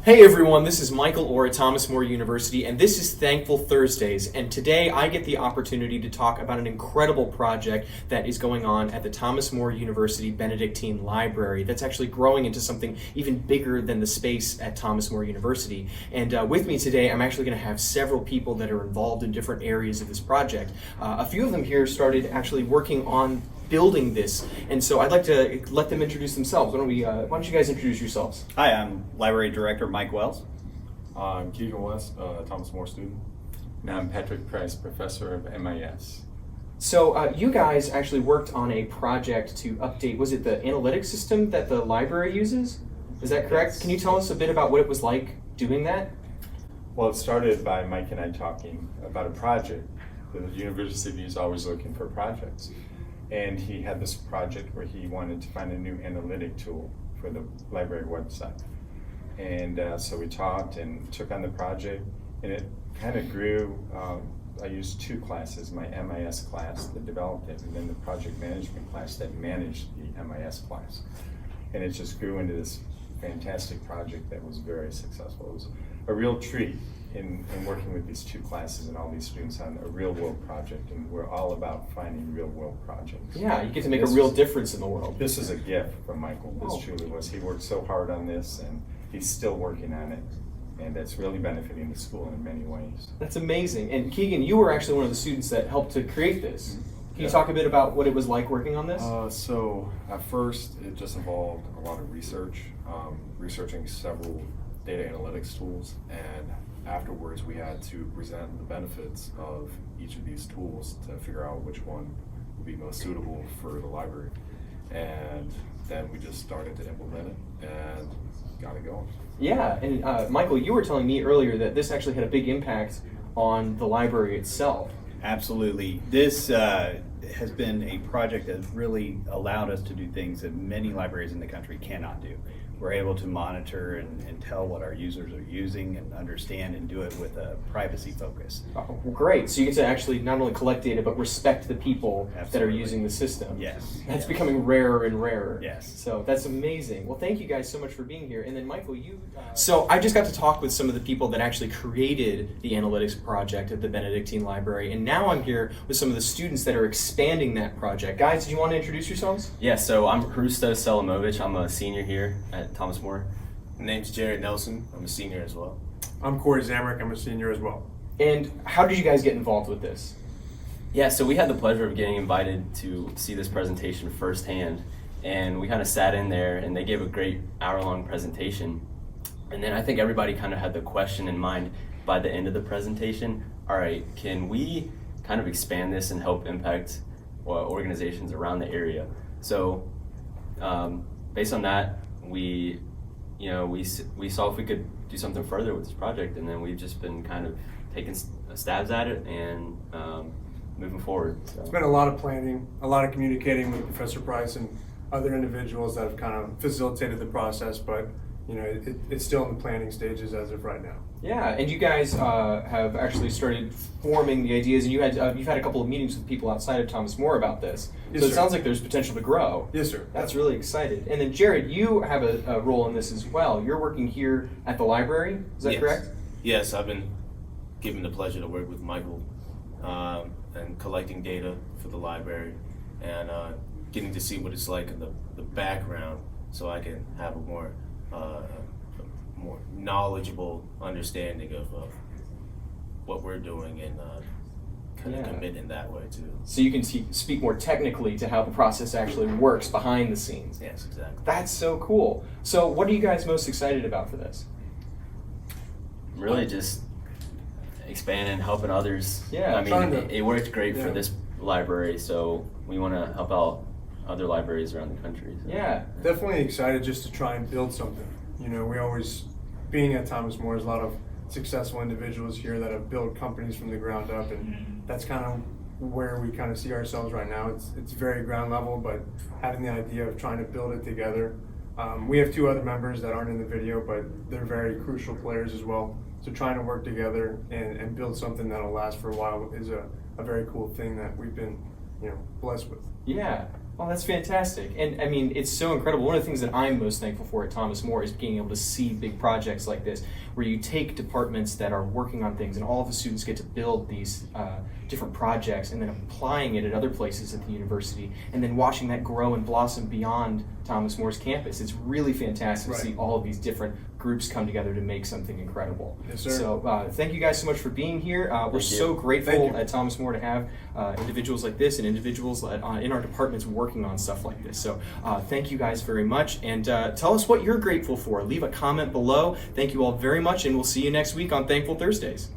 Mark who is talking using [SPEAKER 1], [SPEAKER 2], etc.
[SPEAKER 1] Hey everyone, this is Michael Orr at Thomas More University, and this is Thankful Thursdays. And today I get the opportunity to talk about an incredible project that is going on at the Thomas More University Benedictine Library that's actually growing into something even bigger than the space at Thomas More University. And with me today, I'm actually going to have several people that are involved in different areas of this project. A few of them here started actually working on building this, and so I'd like to let them introduce themselves. Why don't you guys introduce yourselves?
[SPEAKER 2] Hi, I'm Library Director Mike Wells.
[SPEAKER 3] I'm Keegan West, Thomas More student.
[SPEAKER 4] And I'm Patrick Price, professor of MIS.
[SPEAKER 1] So you guys actually worked on a project to update, was it the analytics system that the library uses? Is that correct?
[SPEAKER 3] Yes.
[SPEAKER 1] Can you tell us a bit about what it was like doing that?
[SPEAKER 4] Well, it started by Mike and I talking about a project. The university is always looking for projects. And he had this project where he wanted to find a new analytic tool for the library website. And so we talked and took on the project, and it kind of grew. I used two classes, my MIS class that developed it, and then the project management class that managed the MIS class. And it just grew into this fantastic project that was very successful. It was a real treat in working with these two classes and all these students on a real world project, and we're all about finding real world projects.
[SPEAKER 1] Yeah, you get to make a
[SPEAKER 4] This
[SPEAKER 1] real
[SPEAKER 4] was-
[SPEAKER 1] difference in the world.
[SPEAKER 4] This is a gift from Michael. This
[SPEAKER 1] Oh.
[SPEAKER 4] truly was. He worked so hard on this, and he's still working on it, and it's really benefiting the school in many ways.
[SPEAKER 1] That's amazing. And Keegan, you were actually one of the students that helped to create this. Can you
[SPEAKER 3] Yeah.
[SPEAKER 1] talk a bit about what it was like working on this?
[SPEAKER 3] So at first, it just involved a lot of research, researching several data analytics tools, and afterwards we had to present the benefits of each of these tools to figure out which one would be most suitable for the library. And then we just started to implement it and got it going.
[SPEAKER 1] Yeah, and Michael, you were telling me earlier that this actually had a big impact on the library itself.
[SPEAKER 2] Absolutely. This has been a project that has really allowed us to do things that many libraries in the country cannot do. We're able to monitor and tell what our users are using and understand and do it with a privacy focus.
[SPEAKER 1] Oh, great. So you get to actually not only collect data, but respect the people that are
[SPEAKER 2] Absolutely.
[SPEAKER 1] using the system.
[SPEAKER 2] Yes.
[SPEAKER 1] That's
[SPEAKER 2] Yeah.
[SPEAKER 1] becoming rarer and rarer.
[SPEAKER 2] Yes.
[SPEAKER 1] So that's amazing. Well, thank you guys so much for being here. And then, Michael, you. So I just got to talk with some of the people that actually created the analytics project at the Benedictine Library. And now I'm here with some of the students that are expanding that project. Guys, do you want to introduce yourselves?
[SPEAKER 5] Yeah, so I'm Hrusto Selamovic. I'm a senior here at Thomas More.
[SPEAKER 6] My name's Jared Nelson. I'm a senior as well.
[SPEAKER 7] I'm Corey Zamrick. I'm a senior as well.
[SPEAKER 1] And how did you guys get involved with this?
[SPEAKER 5] Yeah, so we had the pleasure of getting invited to see this presentation firsthand. And we kind of sat in there and they gave a great hour-long presentation. And then I think everybody kind of had the question in mind by the end of the presentation, all right, can we kind of expand this and help impact organizations around the area? So based on that, we saw if we could do something further with this project, and then we've just been kind of taking stabs at it and moving forward. So.
[SPEAKER 7] It's been a lot of planning, a lot of communicating with Professor Price and other individuals that have kind of facilitated the process, but it's still in the planning stages as of right now.
[SPEAKER 1] Yeah, and you guys have actually started forming the ideas, and you've had a couple of meetings with people outside of Thomas More about this.
[SPEAKER 7] Yes,
[SPEAKER 1] So it
[SPEAKER 7] sir.
[SPEAKER 1] sounds like there's potential to grow.
[SPEAKER 7] Yes, sir.
[SPEAKER 1] That's really excited. And then Jared, you have a role in this as well. You're working here at the library. Is that
[SPEAKER 6] Yes.
[SPEAKER 1] correct?
[SPEAKER 6] Yes, I've been given the pleasure to work with Michael and collecting data for the library and getting to see what it's like in the background so I can have a more knowledgeable understanding of what we're doing and kind of
[SPEAKER 1] Yeah.
[SPEAKER 6] commit in that way too.
[SPEAKER 1] So you can speak more technically to how the process actually works behind the scenes.
[SPEAKER 6] Yes, exactly.
[SPEAKER 1] That's so cool. So what are you guys most excited about for this?
[SPEAKER 5] Really just expanding, helping others.
[SPEAKER 1] Yeah,
[SPEAKER 5] I mean,
[SPEAKER 7] trying to-
[SPEAKER 5] it worked great
[SPEAKER 7] yeah.
[SPEAKER 5] for this library, so we want to help out other libraries around the country. So.
[SPEAKER 1] Yeah.
[SPEAKER 7] Definitely excited just to try and build something. We always, being at Thomas More, there's a lot of successful individuals here that have built companies from the ground up, and that's kind of where we kind of see ourselves right now. It's very ground level, but having the idea of trying to build it together. We have two other members that aren't in the video, but they're very crucial players as well. So trying to work together and build something that'll last for a while is a very cool thing that we've been blessed with.
[SPEAKER 1] Yeah. Oh, that's fantastic. And I mean, it's so incredible. One of the things that I'm most thankful for at Thomas More is being able to see big projects like this, where you take departments that are working on things and all of the students get to build these different projects and then applying it at other places at the university and then watching that grow and blossom beyond Thomas More's campus. It's really fantastic to see all of these different groups come together to make something incredible.
[SPEAKER 7] Yes, sir.
[SPEAKER 1] So thank you guys so much for being here. We're
[SPEAKER 5] Thank you.
[SPEAKER 1] so
[SPEAKER 7] Thank
[SPEAKER 1] grateful
[SPEAKER 7] you.
[SPEAKER 1] at Thomas More to have individuals like this and individuals in our departments working on stuff like this. So thank you guys very much, and tell us what you're grateful for. Leave a comment below. Thank you all very much, and we'll see you next week on Thankful Thursdays.